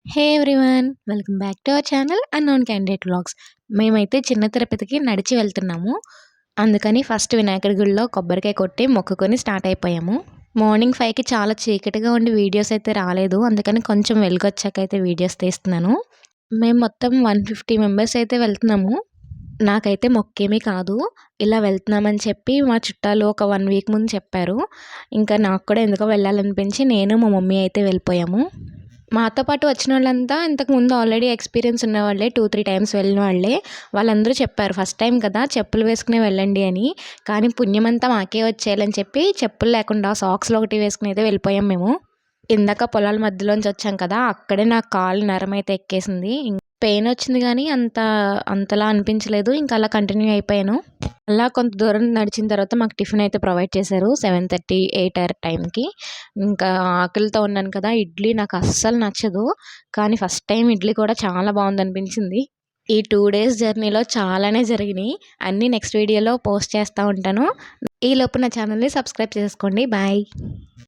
Hey everyone! Welcome back to our channel unknown candidate vlogs. మేమైతే చిన్న తిరుపతికి నడిచి వెళ్తున్నాము. అందుకని ఫస్ట్ వినాయకుడి గుడిలో కొబ్బరికాయ కొట్టి మొక్కుకొని స్టార్ట్ అయిపోయాము. మార్నింగ్ 5కి చాలా చీకటిగా ఉండి వీడియోస్ అయితే రాలేదు. అందుకని కొంచెం వెలుగొచ్చాకైతే వీడియోస్ తీస్తున్నాను. మేము మొత్తం 150 మెంబర్స్ అయితే వెళ్తున్నాము. నాకైతే మొక్కేమీ కాదు. ఇలా వెళ్తున్నామని చెప్పి మా చుట్టాలు ఒక 1 వీక్ ముందు చెప్పారు. ఇంకా నాకు కూడా ఎందుకో వెళ్ళాలనిపించి నేను, మా మమ్మీ అయితే వెళ్ళిపోయాము. మాతో పాటు వచ్చినోళ్ళంతా ఇంతకుముందు ఆల్రెడీ ఎక్స్‌పీరియన్స్ ఉన్నవాళ్ళే. 2, 3 టైమ్స్ వెళ్ళిన వాళ్ళే. వాళ్ళందరూ చెప్పారు ఫస్ట్ టైమ్ కదా! చెప్పులు వేసుకునే వెళ్ళండి అని. కానీ పుణ్యమంతా మాకే వచ్చేయాలని చెప్పి చెప్పులు లేకుండా సాక్స్‌లు ఒకటి వేసుకొని అయితే వెళ్ళిపోయాం మేము. ఇందాక పొలాల మధ్యలోంచి వచ్చాం కదా! అక్కడే నా కాలు నరమైతే ఎక్కేసింది. పెయిన్ వచ్చింది గానీ అంతలా అనిపించలేదు. ఇంకా అలా కంటిన్యూ అయిపోయాను. అలా కొంత దూరం నడిచిన తర్వాత మాకు టిఫిన్ అయితే ప్రొవైడ్ చేశారు. 7:30, 8 టైంకి. ఇంకా ఆకలితో ఉన్నాను కదా! ఇడ్లీ నాకు అస్సలు నచ్చదు. కానీ ఫస్ట్ టైం ఇడ్లీ కూడా చాలా బావుందనిపించింది. ఈ 2 డేస్ జర్నీలో చాలానే జరిగినియి. అన్నీ నెక్స్ట్ వీడియోలో పోస్ట్ చేస్తా ఉంటాను. ఈలోపు నా ఛానల్‌ని సబ్స్క్రైబ్ చేసుకోండి. బాయ్.